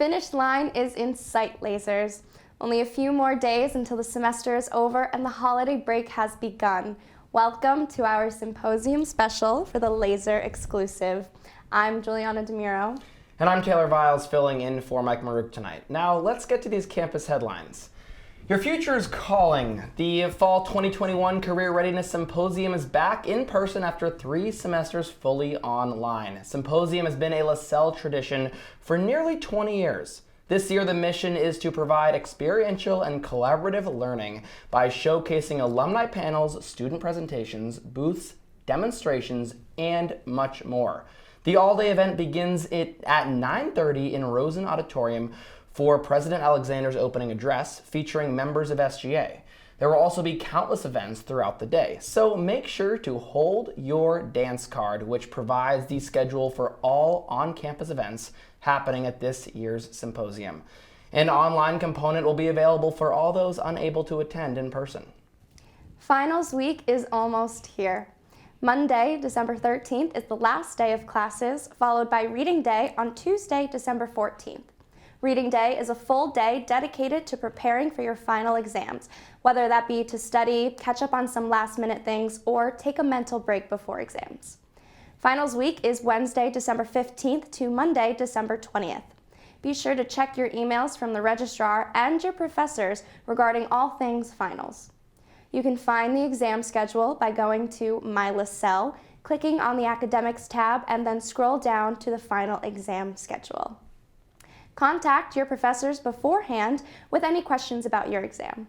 finish line is in sight, lasers. Only a few more days until the semester is over and the holiday break has begun. Welcome to our Symposium special for the Laser exclusive. I'm Juliana DeMuro. And I'm Taylor Viles, filling in for Mike Marouk tonight. Now, let's get to these campus headlines. Your future is calling. The Fall 2021 Career Readiness Symposium is back in person after 3 semesters fully online. Symposium has been a LaSalle tradition for nearly 20 years. This year, the mission is to provide experiential and collaborative learning by showcasing alumni panels, student presentations, booths, demonstrations, and much more. The all-day event begins at 9:30 in Rosen Auditorium for President Alexander's opening address, featuring members of SGA. There will also be countless events throughout the day, so make sure to hold your dance card, which provides the schedule for all on-campus events happening at this year's symposium. An online component will be available for all those unable to attend in person. Finals week is almost here. Monday, December 13th is the last day of classes, followed by Reading Day on Tuesday, December 14th. Reading Day is a full day dedicated to preparing for your final exams, whether that be to study, catch up on some last-minute things, or take a mental break before exams. Finals week is Wednesday, December 15th to Monday, December 20th. Be sure to check your emails from the registrar and your professors regarding all things finals. You can find the exam schedule by going to My LaSalle, clicking on the Academics tab, and then scroll down to the final exam schedule. Contact your professors beforehand with any questions about your exam.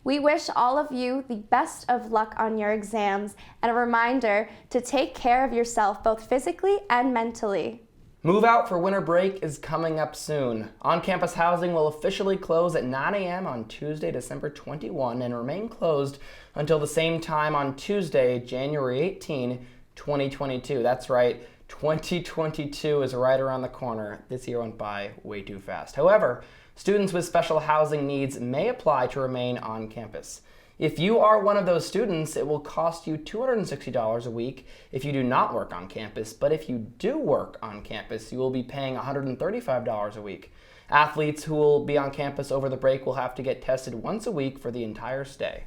We wish all of you the best of luck on your exams, and a reminder to take care of yourself both physically and mentally. Move out for winter break is coming up soon. On-campus housing will officially close at 9 a.m. on Tuesday, December 21, and remain closed until the same time on Tuesday, January 18, 2022. That's right, 2022 is right around the corner. This year went by way too fast. However, students with special housing needs may apply to remain on campus. If you are one of those students, it will cost you $260 a week if you do not work on campus, but if you do work on campus, you will be paying $135 a week. Athletes who will be on campus over the break will have to get tested once a week for the entire stay.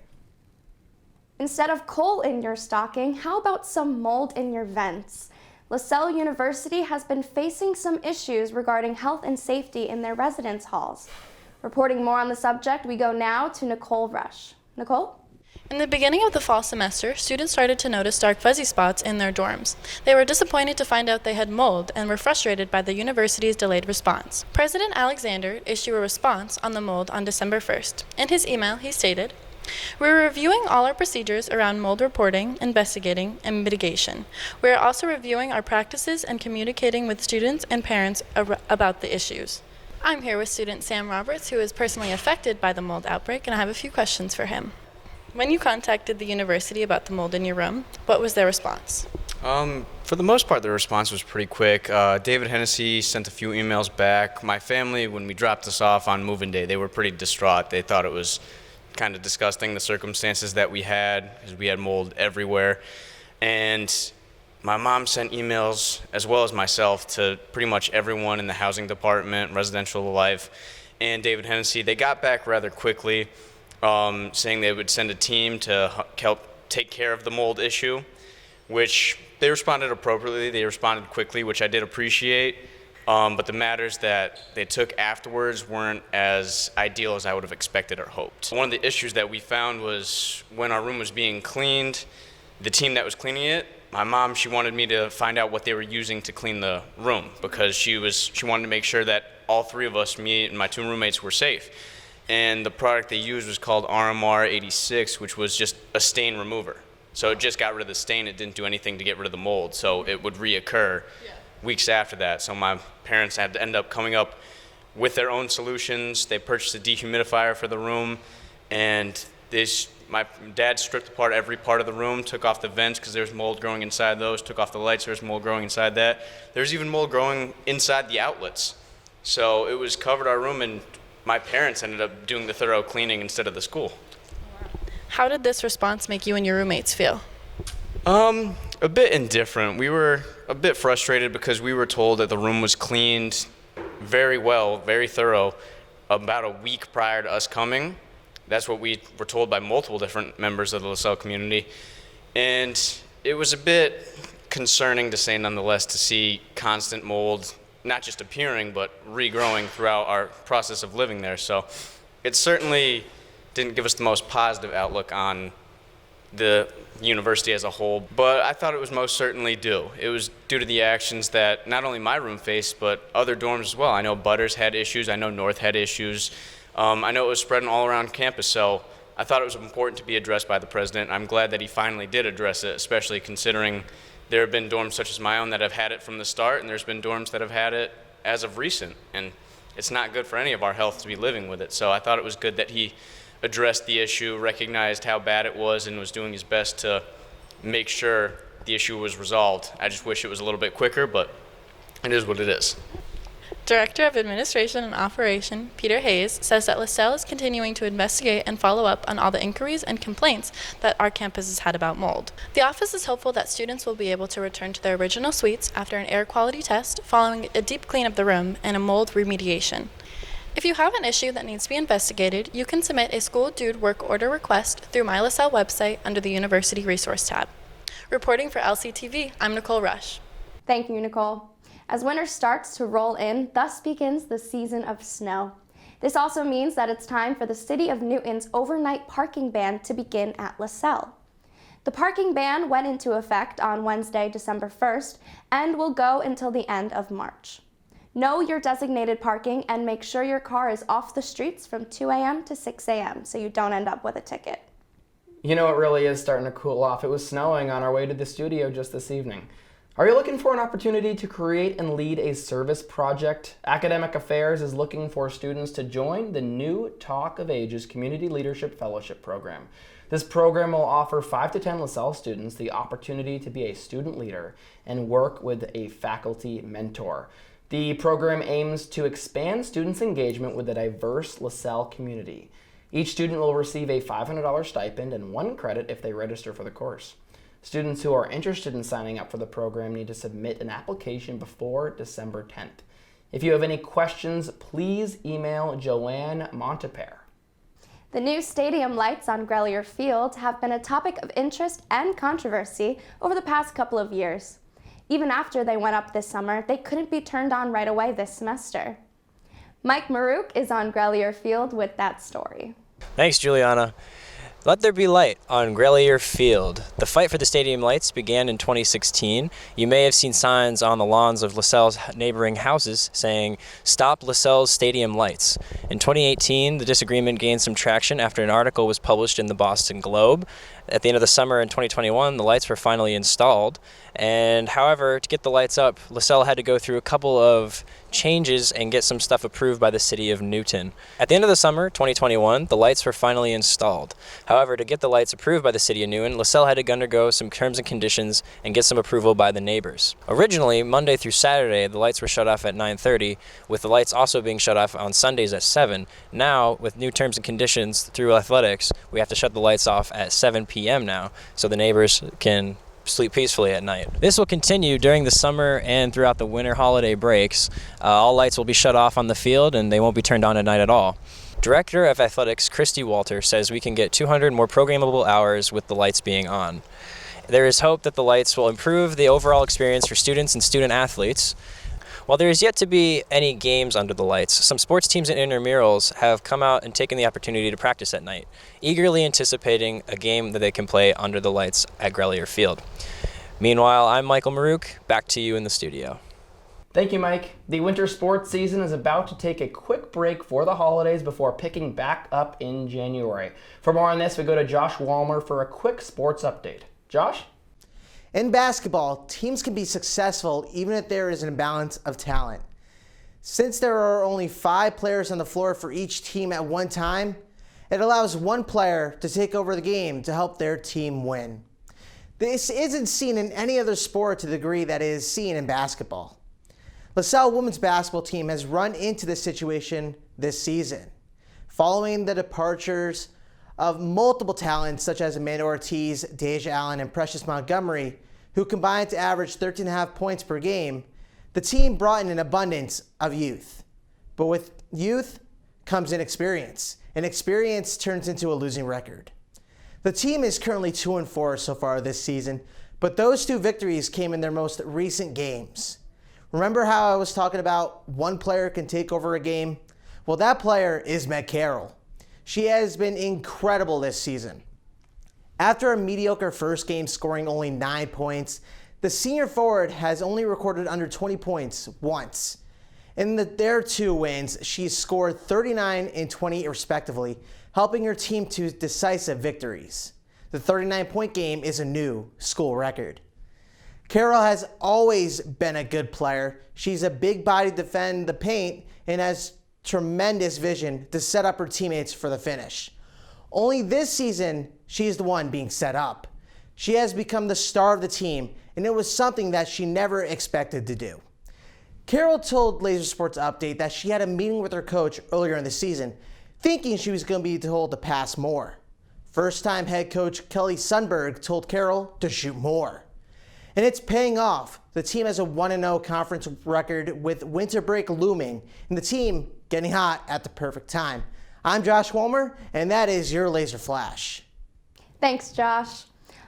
Instead of coal in your stocking, how about some mold in your vents? LaSalle University has been facing some issues regarding health and safety in their residence halls. Reporting more on the subject, we go now to Nicole Rush. Nicole? In the beginning of the fall semester, students started to notice dark fuzzy spots in their dorms. They were disappointed to find out they had mold and were frustrated by the university's delayed response. President Alexander issued a response on the mold on December 1st. In his email, he stated, "We're reviewing all our procedures around mold reporting, investigating, and mitigation. We are also reviewing our practices and communicating with students and parents about the issues." I'm here with student Sam Roberts, who is personally affected by the mold outbreak, and I have a few questions for him. When you contacted the university about the mold in your room, what was their response? For the most part, the response was pretty quick. David Hennessy sent a few emails back. My family, when we dropped us off on move-in day, they were pretty distraught. They thought it was kind of disgusting, the circumstances that we had, because we had mold everywhere. And my mom sent emails, as well as myself, to pretty much everyone in the housing department, residential life, and David Hennessy. They got back rather quickly, saying they would send a team to help take care of the mold issue, which they responded appropriately. They responded quickly, which I did appreciate. But the matters that they took afterwards weren't as ideal as I would have expected or hoped. One of the issues that we found was when our room was being cleaned, the team that was cleaning it, my mom, she wanted me to find out what they were using to clean the room because she wanted to make sure that all 3 of us, me and my 2 roommates, were safe. And the product they used was called RMR 86, which was just a stain remover. So it just got rid of the stain. It didn't do anything to get rid of the mold, so it would reoccur weeks after that. So my parents had to end up coming up with their own solutions. They purchased a dehumidifier for the room, and my dad stripped apart every part of the room, took off the vents because there's mold growing inside those, took off the lights, there's mold growing inside that. There's even mold growing inside the outlets. So it was covered our room, and my parents ended up doing the thorough cleaning instead of the school. How did this response make you and your roommates feel? A bit indifferent. We were a bit frustrated because we were told that the room was cleaned very well, very thorough, about a week prior to us coming. That's what we were told by multiple different members of the LaSalle community. And it was a bit concerning, to say nonetheless, to see constant mold, not just appearing, but regrowing throughout our process of living there. So it certainly didn't give us the most positive outlook on the university as a whole, but I thought it was most certainly due. It was due to the actions that not only my room faced, but other dorms as well. I know Butters had issues, I know North had issues. I know it was spreading all around campus, so I thought it was important to be addressed by the president. I'm glad that he finally did address it, especially considering there have been dorms such as my own that have had it from the start, and there's been dorms that have had it as of recent, and it's not good for any of our health to be living with it. So I thought it was good that he addressed the issue, recognized how bad it was, and was doing his best to make sure the issue was resolved. I just wish it was a little bit quicker, but it is what it is. Director of Administration and Operation, Peter Hayes, says that LaSalle is continuing to investigate and follow up on all the inquiries and complaints that our campus has had about mold. The office is hopeful that students will be able to return to their original suites after an air quality test, following a deep clean of the room and a mold remediation. If you have an issue that needs to be investigated, you can submit a school dude work order request through my LaSalle website under the University Resource tab. Reporting for LCTV, I'm Nicole Rush. Thank you, Nicole. As winter starts to roll in, thus begins the season of snow. This also means that it's time for the City of Newton's overnight parking ban to begin at LaSalle. The parking ban went into effect on Wednesday, December 1st, and will go until the end of March. Know your designated parking and make sure your car is off the streets from 2 a.m. to 6 a.m. so you don't end up with a ticket. You know, it really is starting to cool off. It was snowing on our way to the studio just this evening. Are you looking for an opportunity to create and lead a service project? Academic Affairs is looking for students to join the new Talk of Ages Community Leadership Fellowship Program. This program will offer 5 to 10 LaSalle students the opportunity to be a student leader and work with a faculty mentor. The program aims to expand students' engagement with the diverse LaSalle community. Each student will receive a $500 stipend and 1 credit if they register for the course. Students who are interested in signing up for the program need to submit an application before December 10th. If you have any questions, please email Joanne Montepere. The new stadium lights on Grelier Field have been a topic of interest and controversy over the past couple of years. Even after they went up this summer, they couldn't be turned on right away this semester. Mike Marouk is on Grelier Field with that story. Thanks, Juliana. Let there be light on Grelier Field. The fight for the stadium lights began in 2016. You may have seen signs on the lawns of LaSalle's neighboring houses saying, "Stop LaSalle's stadium lights." In 2018, the disagreement gained some traction after an article was published in the Boston Globe. At the end of the summer in 2021, the lights were finally installed. And however, to get the lights up, LaSalle had to go through a couple of changes and get some stuff approved by the city of Newton. At the end of the summer, 2021, the lights were finally installed. However, to get the lights approved by the city of Newton, LaSalle had to undergo some terms and conditions and get some approval by the neighbors. Originally, Monday through Saturday, the lights were shut off at 9:30, with the lights also being shut off on Sundays at 7. Now, with new terms and conditions through athletics, we have to shut the lights off at 7 p.m. now, so the neighbors can sleep peacefully at night. This will continue during the summer and throughout the winter holiday breaks. All lights will be shut off on the field and they won't be turned on at night at all. Director of Athletics Christy Walter says we can get 200 more programmable hours with the lights being on. There is hope that the lights will improve the overall experience for students and student athletes. While there is yet to be any games under the lights, some sports teams and intramurals have come out and taken the opportunity to practice at night, eagerly anticipating a game that they can play under the lights at Grelier Field. Meanwhile, I'm Michael Marouk, back to you in the studio. Thank you, Mike. The winter sports season is about to take a quick break for the holidays before picking back up in January. For more on this, we go to Josh Walmer for a quick sports update. Josh? In basketball, teams can be successful even if there is an imbalance of talent. Since there are only 5 players on the floor for each team at one time, it allows one player to take over the game to help their team win. This isn't seen in any other sport to the degree that it is seen in basketball. LaSalle women's basketball team has run into this situation this season, following the departures of multiple talents such as Amanda Ortiz, Deja Allen, and Precious Montgomery, who combined to average 13.5 points per game. The team brought in an abundance of youth. But with youth comes inexperience, and experience turns into a losing record. The team is currently 2-4 so far this season, but those 2 victories came in their most recent games. Remember how I was talking about one player can take over a game? Well, that player is Carroll. She has been incredible this season. After a mediocre first game scoring only 9 points, the senior forward has only recorded under 20 points once. In their 2 wins, she scored 39 and 20 respectively, helping her team to decisive victories. The 39-point game is a new school record. Carroll has always been a good player. She's a big body to defend the paint and has tremendous vision to set up her teammates for the finish. Only this season, she's the one being set up. She has become the star of the team, and it was something that she never expected to do. Carroll told Laser Sports Update that she had a meeting with her coach earlier in the season, thinking she was going to be told to pass more. First-time head coach Kelly Sundberg told Carroll to shoot more. And it's paying off. The team has a 1-0 conference record with winter break looming, and the team getting hot at the perfect time. I'm Josh Wolmer, and that is your Laser Flash. Thanks, Josh.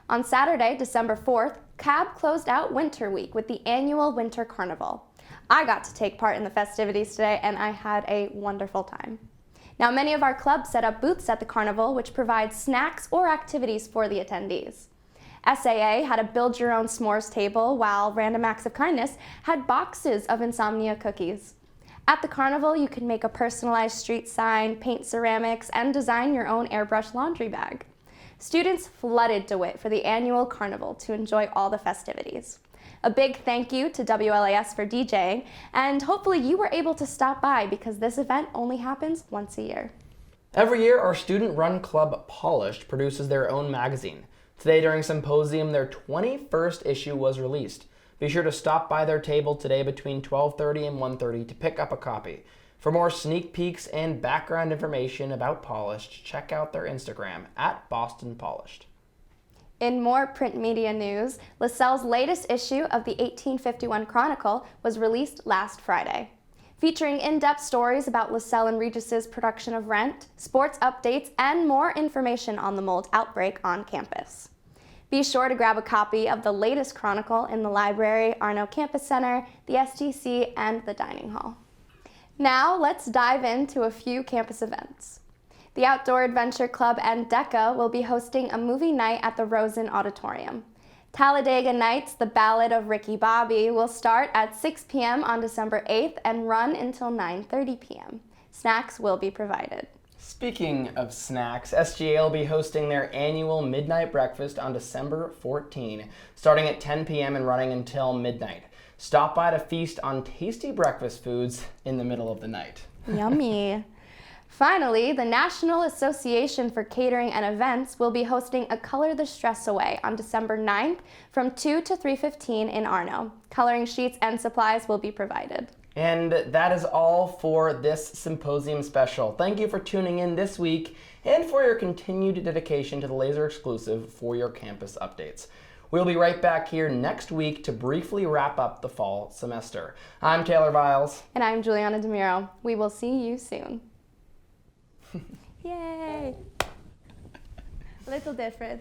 On Saturday, December 4th, CAB closed out Winter Week with the annual Winter Carnival. I got to take part in the festivities today, and I had a wonderful time. Now, many of our clubs set up booths at the carnival, which provides snacks or activities for the attendees. SAA had a build-your-own s'mores table, while Random Acts of Kindness had boxes of insomnia cookies. At the carnival, you can make a personalized street sign, paint ceramics, and design your own airbrush laundry bag. Students flooded DeWitt for the annual carnival to enjoy all the festivities. A big thank you to WLAS for DJing, and hopefully you were able to stop by because this event only happens once a year. Every year, our student-run club Polished produces their own magazine. Today during Symposium, their 21st issue was released. Be sure to stop by their table today between 12:30 and 1:30 to pick up a copy. For more sneak peeks and background information about Polished, check out their Instagram at Boston Polished. In more print media news, LaSalle's latest issue of the 1851 Chronicle was released last Friday. Featuring in-depth stories about LaSalle and Regis's production of Rent, sports updates, and more information on the mold outbreak on campus. Be sure to grab a copy of the latest Chronicle in the library, Arno Campus Center, the STC, and the dining hall. Now let's dive into a few campus events. The Outdoor Adventure Club and DECA will be hosting a movie night at the Rosen Auditorium. Talladega Nights, The Ballad of Ricky Bobby, will start at 6 p.m. on December 8th and run until 9:30 p.m. Snacks will be provided. Speaking of snacks, SGA will be hosting their annual midnight breakfast on December 14, starting at 10 p.m. and running until midnight. Stop by to feast on tasty breakfast foods in the middle of the night. Yummy. Finally, the National Association for Catering and Events will be hosting a Color the Stress Away on December 9th from 2 to 3:15 in Arno. Coloring sheets and supplies will be provided. And that is all for this Symposium special. Thank you for tuning in this week and for your continued dedication to the Laser Exclusive for your campus updates. We'll be right back here next week to briefly wrap up the fall semester. I'm Taylor Viles. And I'm Juliana DeMiro. We will see you soon. Yay! A little different.